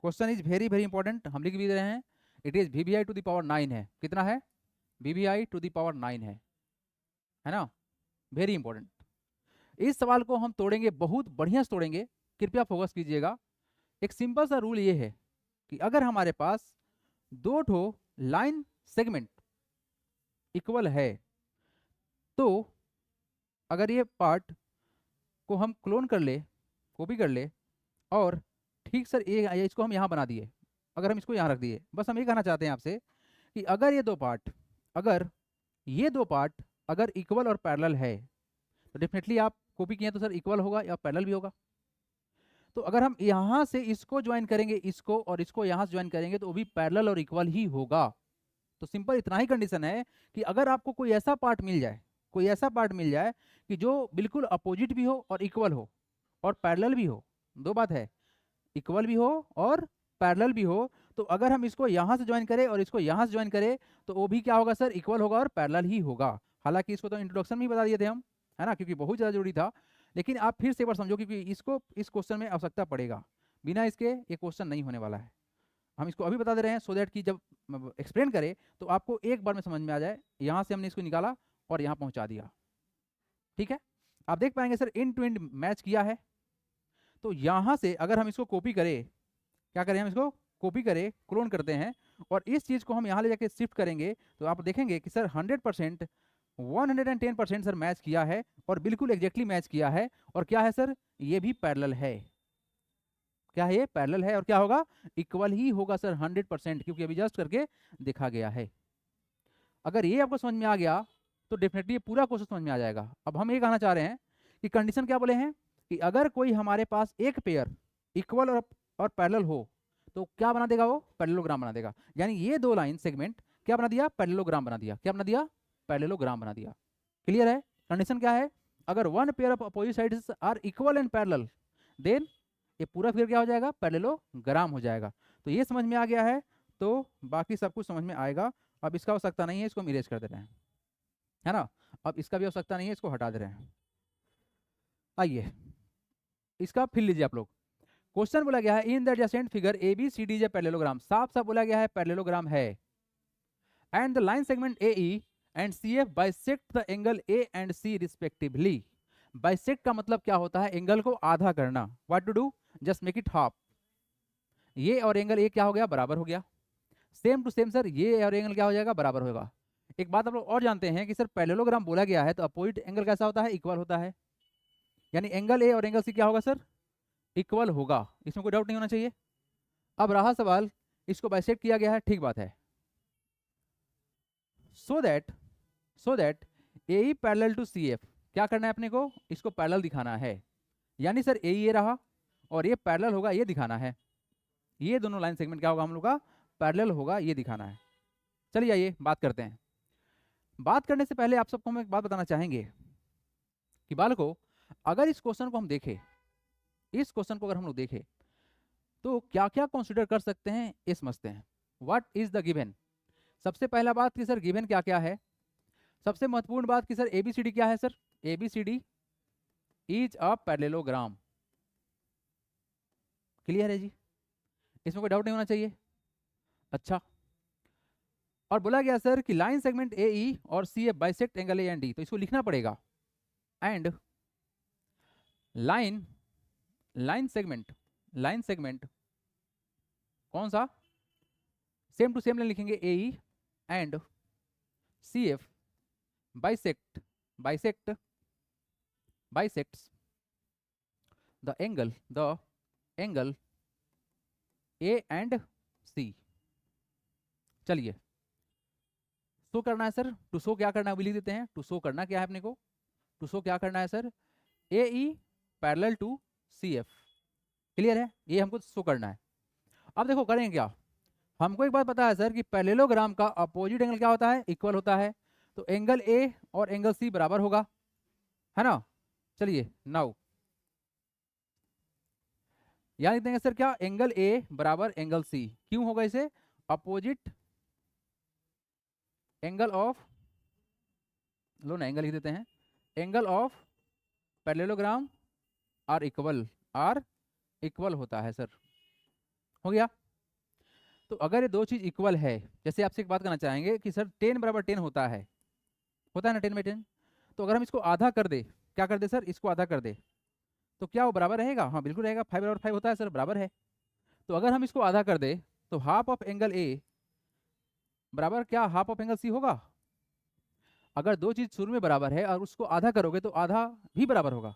Question is very very important, हम लिख भी रहे हैं। It is VBI to the power 9 है। कितना है? वीबीआई टू द पावर 9 है ना? Very important. इस सवाल को हम तोड़ेंगे, बहुत बढ़िया से तोड़ेंगे, कृपया फोकस कीजिएगा। एक सिंपल सा रूल ये है कि अगर हमारे पास दो ठो लाइन सेगमेंट इक्वल है, तो अगर ये पार्ट को हम क्लोन कर ले, कॉपी कर ले, और ठीक सर ये इसको हम यहाँ बना दिए, अगर हम इसको यहाँ रख दिए, बस हम ये कहना चाहते हैं आपसे कि अगर ये दो पार्ट, अगर ये दो पार्ट अगर इक्वल और पैरेलल है, तो डेफिनेटली आप कॉपी किए तो सर इक्वल होगा या पैरेलल भी होगा। तो अगर हम यहाँ से इसको ज्वाइन करेंगे, इसको और इसको यहाँ से ज्वाइन करेंगे, तो वो भी पैरेलल और इक्वल ही होगा। तो सिंपल इतना ही कंडीशन है कि अगर आपको कोई ऐसा पार्ट मिल जाए, कोई ऐसा पार्ट मिल जाए कि जो बिल्कुल अपोजिट भी हो और इक्वल हो और पैरेलल भी हो, दो बात है, इक्वल भी हो और पैरेलल भी हो, तो अगर हम इसको यहाँ से ज्वाइन करें और इसको यहाँ से ज्वाइन करें, तो वो भी क्या होगा सर? इक्वल होगा और पैरेलल ही होगा। हालांकि इसको तो इंट्रोडक्शन में ही बता दिए थे हम, है ना, क्योंकि बहुत ज़्यादा जरूरी था। लेकिन आप फिर से एक बार समझो, क्योंकि इसको इस क्वेश्चन में आवश्यकता पड़ेगा, बिना इसके ये क्वेश्चन नहीं होने वाला है। हम इसको अभी बता दे रहे हैं सो दैट कि जब एक्सप्लेन करें तो आपको एक बार में समझ में आ जाए। यहाँ से हमने इसको निकाला और यहाँ पहुँचा दिया, ठीक है। आप देख पाएंगे सर इन टू इंड मैच किया है। तो यहाँ से अगर हम इसको कॉपी करें, क्या करें, हम इसको कॉपी करें, क्लोन करते हैं, और इस चीज़ को हम यहाँ ले जाके शिफ्ट करेंगे, तो आप देखेंगे कि सर 100%, 110% सर मैच किया है, और बिल्कुल एग्जैक्टली मैच किया है। और क्या है सर? ये भी पैरेलल है। क्या है? ये पैरेलल है और क्या होगा? इक्वल ही होगा सर 100%, क्योंकि अभी जस्ट करके देखा गया है। अगर ये आपको समझ में आ गया तो डेफिनेटली ये पूरा क्वेश्चन समझ में आ जाएगा। अब हम ये कहना चाह रहे हैं कि कंडीशन क्या बोले हैं कि अगर कोई हमारे पास एक पेयर इक्वल और पैरेलल हो, तो क्या बना देगा? वो पैरेललोग्राम बना देगा। यानी ये दो लाइन सेगमेंट क्या बना दिया? पैरेललोग्राम बना दिया। क्या बना दिया? पैरेललोग्राम बना दिया। क्लियर है? कंडीशन क्या है? अगर one pair of opposite sides are equal and parallel, then ये पूरा फिगर क्या हो जाएगा? पैरेललोग्राम हो जाएगा। तो ये समझ में आ गया है, तो बाकी सब कुछ समझ में आएगा। अब इसका आवश्यकता नहीं है, इसको हम इरेज कर दे रहे हैं, है ना। अब इसका भी आवश्यकता नहीं है, इसको हटा दे रहे हैं। आइए इसका फिर लीजिए आप लोग। क्वेश्चन बोला गया है in the adjacent figure A B C D is a parallelogram. साफ साफ बोला गया है पैरेललोग्राम है। And the line segment A E and C F bisect the angle A and C respectively. Bisect का मतलब क्या होता है? एंगल को आधा करना। What to do? Just make it half. ये और एंगल ए क्या हो गया? बराबर हो गया। सेम टू सेम सर ये और एंगल क्या हो जाएगा? बराबर होगा। एक बात आप लोग और जानते हैं कि सर पैरेललोग्राम बोला गया है तो अपोजिट एंगल कैसा होता है? इक्वल होता है। यानी एंगल ए और एंगल सी क्या होगा सर? इक्वल होगा। इसमें कोई डाउट नहीं होना चाहिए। अब रहा सवाल, इसको बाइसेक्ट किया गया है, ठीक बात है। So that A E parallel to C F, क्या करना है अपने को? इसको पैरेलल दिखाना है। यानी सर ए ये रहा और ये पैरेलल होगा, ये दिखाना है। ये दोनों लाइन सेगमेंट क्या होगा हम लोग का? पैरेलल होगा, ये दिखाना है। चलिए आइए बात करते हैं। बात करने से पहले आप सबको हम एक बात बताना चाहेंगे कि बालकों, अगर इस क्वेश्चन को हम देखें, इस क्वेश्चन को अगर हम लोग देखें, तो क्या क्या कंसीडर कर सकते हैं ये समझते हैं। What is the given? सबसे पहला बात कि सर गिवन क्या क्या है। सबसे महत्वपूर्ण बात कि सर एबीसीडी क्या है? Sir ABCD is a parallelogram. Clear है जी? इसमें कोई डाउट नहीं होना चाहिए। अच्छा, और बोला गया सर कि लाइन सेगमेंट ए ई और C F bisect angle A and D, तो इसको लिखना पड़ेगा। एंड लाइन लाइन सेगमेंट कौन सा? सेम टू सेम लाइन लिखेंगे, A E and C F bisect bisects the angle A and C. चलिए, show करना है सर। टू शो क्या करना है अभी लिख देते हैं। टू शो करना क्या है अपने को? टू शो क्या करना है sir? A E parallel to C F. Clear है? ये हमको शो करना है। अब देखो करेंगे क्या। हमको एक बात पता है सर कि पैरेललोग्राम का अपोजिट एंगल क्या होता है? इक्वल होता है। तो एंगल ए और एंगल सी बराबर होगा, है ना। चलिए नाउ यहाँ लिख देंगे सर क्या? एंगल ए बराबर एंगल सी। क्यों होगा इसे? अपोजिट एंगल ऑफ, लो ना एंगल लिख देते हैं, angle of parallelogram are equal होता है सर। हो गया। तो अगर ये दो चीज इक्वल है, जैसे आपसे एक बात करना चाहेंगे कि सर 10 बराबर 10 होता है ना 10 बाई 10, तो अगर हम इसको आधा कर दे, क्या कर दे सर, इसको आधा कर दे, तो क्या वो बराबर रहेगा? हाँ बिल्कुल रहेगा, 5 बराबर 5 होता है सर, बराबर है। तो अगर हम इसको आधा कर दे तो हाफ ऑफ एंगल ए बराबर क्या हाफ ऑफ एंगल सी होगा। अगर दो चीज शुरू में बराबर है और उसको आधा करोगे तो आधा भी बराबर होगा।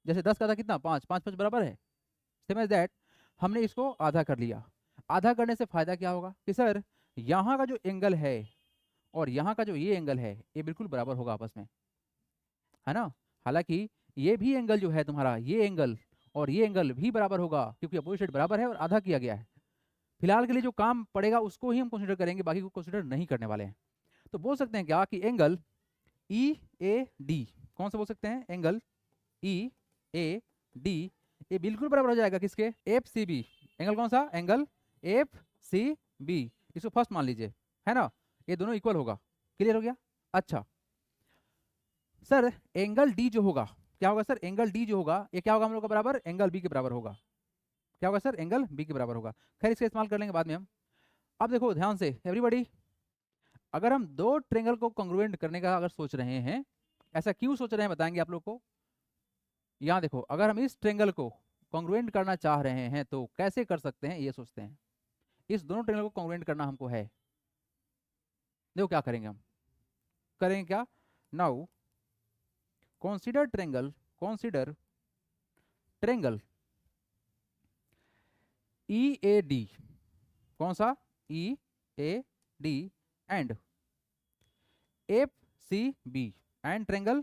जैसे 10 का आधा कितना, 5, 5 5 बराबर है। सेम एज दैट हमने इसको आधा कर लिया। आधा करने से फायदा क्या होगा कि सर यहाँ का जो एंगल है और यहाँ का जो ये एंगल है ये बिल्कुल बराबर होगा आपस में, है ना। हालांकि ये भी एंगल जो है तुम्हारा, ये एंगल और ये एंगल भी बराबर होगा क्योंकि अपोजिट साइड बराबर है और आधा किया गया है। फिलहाल के लिए जो काम पड़ेगा उसको ही हम कंसीडर करेंगे, बाकी को कंसीडर नहीं करने वाले हैं। तो बोल सकते हैं क्या कि एंगल ई ए डी, कौन सा बोल सकते हैं, एंगल ई ए डी, ये बिल्कुल बराबर हो जाएगा किसके, एफ सी बी। एंगल कौन सा, एंगल एफ सी बी, इसको फर्स्ट मान लीजिए, है ना। ये दोनों इक्वल होगा। क्लियर हो गया। अच्छा सर एंगल डी जो होगा, क्या होगा सर, एंगल डी जो होगा ये क्या होगा हम लोग का बराबर, एंगल बी के बराबर होगा। क्या होगा सर, एंगल बी के बराबर होगा। खैर इसका इस्तेमाल कर लेंगे बाद में हम। अब देखो ध्यान से एवरीबॉडी, अगर हम दो ट्रेंगल को कॉन्ग्रुएंट करने का अगर सोच रहे हैं, ऐसा क्यों सोच रहे हैं बताएंगे आप लोग को। यहाँ देखो अगर हम इस ट्रेंगल को कॉन्ग्रुएंट करना चाह रहे हैं तो कैसे कर सकते हैं ये सोचते हैं। इस दोनों ट्रेंगल को कॉन्ग्रुएंट करना हमको है। देखो क्या करेंगे हम, करेंगे क्या, now consider triangle, consider triangle EAD, कौन सा, EAD and FCB and triangle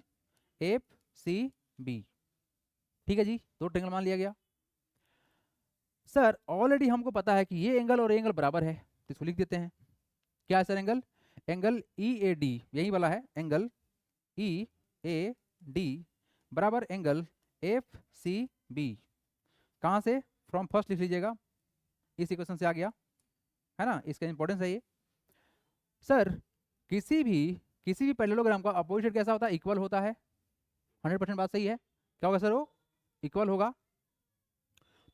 FCB। ठीक है जी, दो ट्रेंगल मान लिया गया। सर ऑलरेडी हमको पता है कि ये एंगल और ये एंगल बराबर है, तो इसको लिख देते हैं। क्या है सर, एंगल, एंगल EAD यही वाला है, एंगल EAD बराबर एंगल FCB। कहाँ से, फ्रॉम फर्स्ट लिख लीजिएगा, इस इक्वेशन से आ गया, है ना, इसका इंपॉर्टेंस है ये। सर किसी भी पैरेललोग्राम का अपोजिट कैसा होता है, इक्वल होता है। 100% बात सही है। क्या होगा सर, वो इक्वल होगा।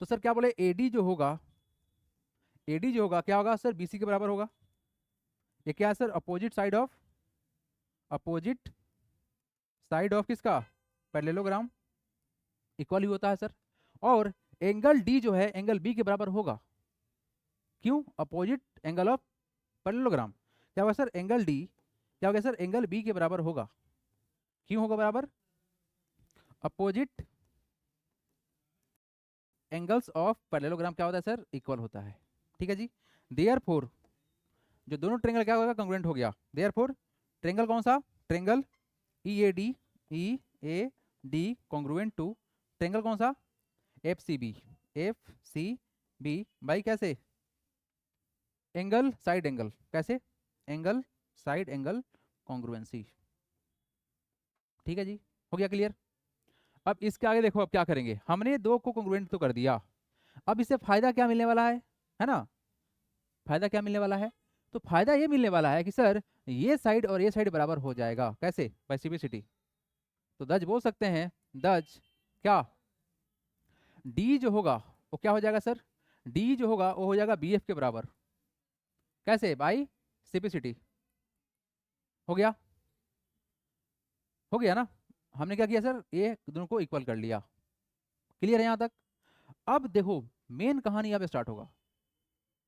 तो सर क्या बोले, AD जो होगा, AD जो होगा क्या होगा सर, BC के बराबर होगा। ये क्या है सर, अपोजिट साइड ऑफ किसका, पैरेललोग्राम, इक्वल ही होता है सर। और एंगल D जो है एंगल B के बराबर होगा। क्यों, अपोजिट एंगल ऑफ पैरेललोग्राम। क्या होगा सर, एंगल D क्या होगा सर, एंगल B के बराबर होगा। क्यों होगा बराबर, अपोजिट एंगल्स ऑफ पैरेललोग्राम क्या होता है सर, इक्वल होता है। ठीक है जी। देयरफॉर जो दोनों ट्रेंगल क्या होगा, कांग्रुएंट हो गया। देयरफॉर ट्रेंगल कौन सा, triangle EAD congruent to triangle कौन सा, FCB भाई कैसे, एंगल साइड एंगल, कैसे, एंगल साइड एंगल कॉन्ग्रुएंसी। ठीक है जी, हो गया क्लियर। अब इसके आगे देखो, अब क्या करेंगे, हमने दो को कॉन्ग्रुएंट तो कर दिया, अब इससे फायदा क्या मिलने वाला है ना, फायदा क्या मिलने वाला है, तो फायदा ये मिलने वाला है कि सर ये साइड और ये साइड बराबर हो जाएगा। कैसे, बाय सिम्प्लिसिटी। तो दज बोल सकते हैं, दज क्या, डी जो होगा वो क्या हो जाएगा सर, डी जो होगा वो हो जाएगा BF के बराबर। कैसे, बाय सिम्प्लिसिटी। हो गया, हो गया ना। हमने क्या किया सर, ये दोनों को इक्वल कर लिया। क्लियर है यहाँ तक। अब देखो मेन कहानी अब स्टार्ट होगा,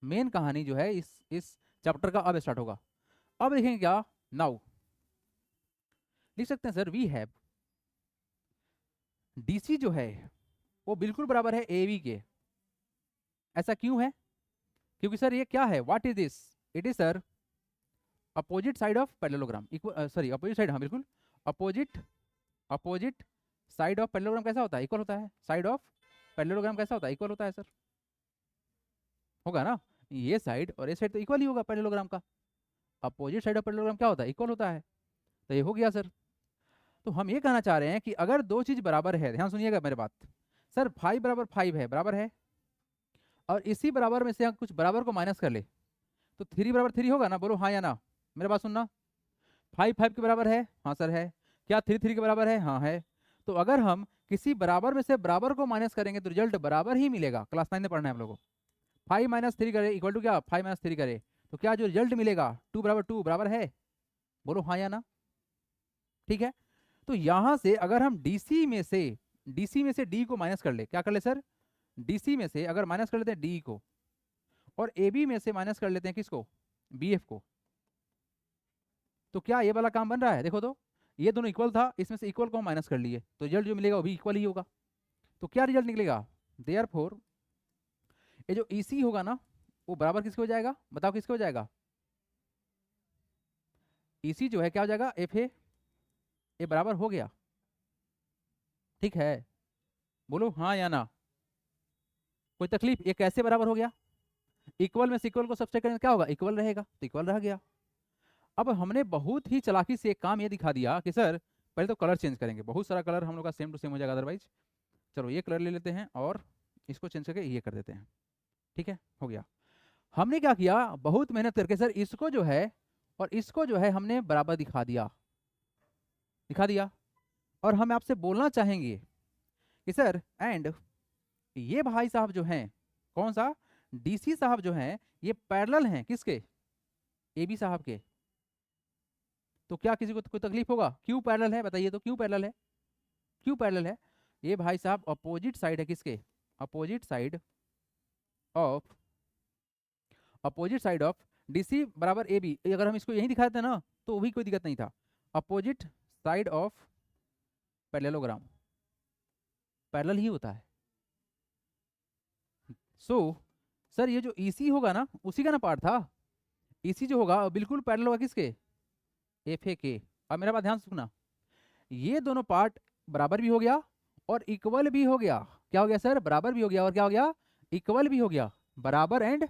मेन कहानी जो है इस चैप्टर का अब स्टार्ट होगा। अब देखेंगे क्या, नाउ लिख सकते हैं सर, वी हैव DC जो है वो बिल्कुल बराबर है AB के। ऐसा क्यों है, क्योंकि सर ये क्या है, what is this, it is sir opposite side of parallelogram, sorry opposite side, हाँ बिल्कुल अपोजिट साइड ऑफ पैरेललोग्राम कैसा होता है, इक्वल होता है। साइड ऑफ पैरेललोग्राम कैसा होता है, इक्वल होता है सर, होगा ना। ये साइड और ये साइड तो इक्वल ही होगा पैरेललोग्राम का। अपोजिट साइड ऑफ पैरेललोग्राम क्या होता है, इक्वल होता है। तो ये हो गया सर। तो हम ये कहना चाह रहे हैं कि अगर दो चीज बराबर है, ध्यान सुनिएगा मेरे बात, सर 5 बराबर 5 है, बराबर है, और इसी बराबर में से हम कुछ बराबर को माइनस कर ले तो 3 बराबर 3 होगा ना, बोलो हाँ या ना, मेरे बात सुनना। 5 5 के बराबर है, हाँ सर है। क्या 3 3 के बराबर है, हाँ है। तो अगर हम किसी बराबर में से बराबर को माइनस करेंगे तो रिजल्ट बराबर ही मिलेगा। क्लास 9 में पढ़ना है हम लोगों को। 5 माइनस 3 करे इक्वल टू क्या 5 माइनस 3 करे तो क्या जो रिजल्ट मिलेगा 2 बराबर 2 बराबर है, बोलो हाँ या ना। ठीक है, तो यहां से अगर हम डीसी में से डी को माइनस कर ले, क्या कर ले सर, डीसी में से अगर माइनस कर लेते हैं डी को, और ए बी में से माइनस कर लेते हैं किसको, बी एफ को, तो क्या ये वाला काम बन रहा है, देखो तो ये दोनों इक्वल था, इसमें से इक्वल को हम माइनस कर लिए तो रिजल्ट जो मिलेगा वो भी इक्वल ही होगा। तो क्या रिजल्ट निकलेगा, देयरफॉर ये जो ईसी होगा ना वो बराबर किसके हो जाएगा, बताओ किसके हो जाएगा, ईसी जो है क्या हो जाएगा, एफ ए बराबर हो गया। ठीक है, बोलो हाँ या ना, कोई तकलीफ, ये कैसे बराबर हो गया, इक्वल में से इक्वल को सब्सट्रैक्ट करेंगे क्या होगा, इक्वल रहेगा, तो इक्वल रह गया। अब हमने बहुत ही चालाकी से एक काम ये दिखा दिया कि सर पहले तो कलर चेंज करेंगे, बहुत सारा कलर हम लोग का सेम टू सेम हो जाएगा अदरवाइज। चलो ये कलर ले लेते हैं और इसको चेंज करके ये कर देते हैं। ठीक है, हो गया। हमने क्या किया, बहुत मेहनत करके सर इसको जो है और इसको जो है हमने बराबर दिखा दिया। और हम आपसे बोलना चाहेंगे कि सर एंड ये भाई साहब जो हैं, कौन सा, डीसी साहब जो हैं ये पैरेलल हैं किसके, एबी साहब के। तो क्या किसी को कोई तकलीफ होगा, क्यों पैरेलल है बताइए, तो क्यों पैरेलल है, क्यों पैरेलल है, ये भाई साहब अपोजिट साइड है किसके, अपोजिट साइड ऑफ डीसी बराबर ए बी। अगर हम इसको यही दिखा देते ना तो भी कोई दिक्कत नहीं था, opposite side of parallelogram, parallel ही होता है। सो सर ये जो ईसी होगा ना उसी का ना पार्ट था, ईसी जो होगा बिल्कुल पैरेलल होगा किसके, एफ ए के। अब मेरा बात ध्यान से सुनना, ये दोनों पार्ट बराबर भी हो गया और इक्वल भी हो गया, क्या हो गया सर, बराबर भी हो गया और क्या हो गया, इक्वल भी हो गया, बराबर एंड,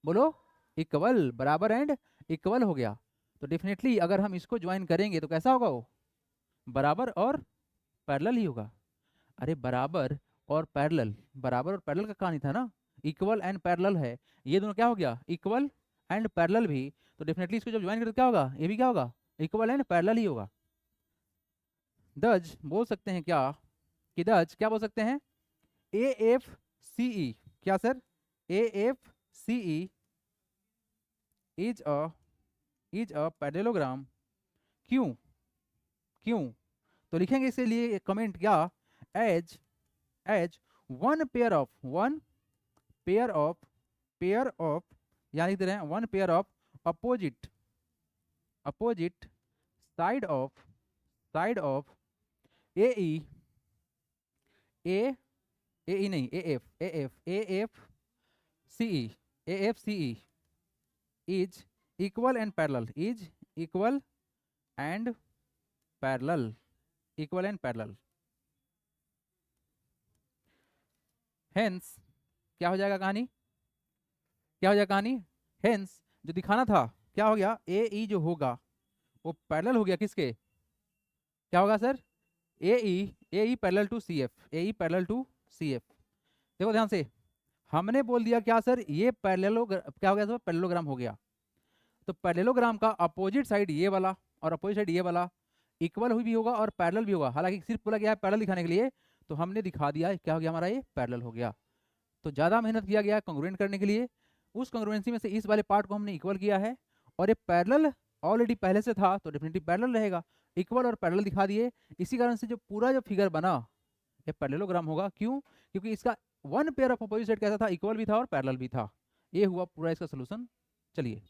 बोलो इक्वल, बराबर एंड इक्वल हो गया। तो डेफिनेटली अगर हम इसको ज्वाइन करेंगे तो कैसा होगा वो, बराबर और पैरेलल ही होगा। अरे बराबर और पैरेलल, बराबर और पैरेलल का कहानी था ना, इक्वल एंड पैरेलल है, ये दोनों क्या हो गया, इक्वल एंड पैरेलल भी। तो डेफिनेटली इसको जब ज्वाइन करें तो क्या होगा, ये भी क्या होगा, इक्वल एंड पैरेलल ही होगा। दज बोल सकते हैं क्या, कि दज क्या बोल सकते हैं, ए एफ सी ई, क्या sir, A F C E is a parallelogram, क्यों, क्यों, तो लिखेंगे इसके लिए कमेंट क्या, एज वन पेयर ऑफ यहाँ लिख दे रहे हैं, one pair of opposite side of A E नहीं A F C E is equal and parallel, equal and parallel. Hence क्या हो जाएगा कहानी, क्या हो जाएगा कहानी, हेंस जो दिखाना था क्या हो गया, ए ई जो होगा वो पैरेलल हो गया किसके, क्या होगा sir, A E parallel to C F, A E parallel to C F. देखो ध्यान से, हमने बोल दिया क्या सर, ये क्या हो गया सर, पैरेललोग्राम हो गया। तो पैरेललोग्राम का अपोजिट साइड ये वाला और अपोजिट साइड ये वाला इक्वल भी होगा और पैरेलल भी होगा, हालांकि सिर्फ बोला गया है पैरेलल दिखाने के लिए, तो हमने दिखा दिया क्या हो गया हमारा, ये पैरेलल हो गया। तो ज़्यादा मेहनत किया गया कॉन्ग्रुएंट करने के लिए, उस कॉन्ग्रुएंसी में से इस वाले पार्ट को हमने इक्वल किया है, और ये पैरेलल ऑलरेडी पहले से था तो डेफिनेटली पैरेलल रहेगा, इक्वल और पैरेलल दिखा दिए। इसी कारण से जो पूरा जो फिगर बना ये पैरेललोग्राम होगा, क्यों, क्योंकि इसका one pair of opposite side कैसा था, इक्वल भी था और पैरेलल भी था। ये हुआ पूरा इसका सोल्यूशन। चलिए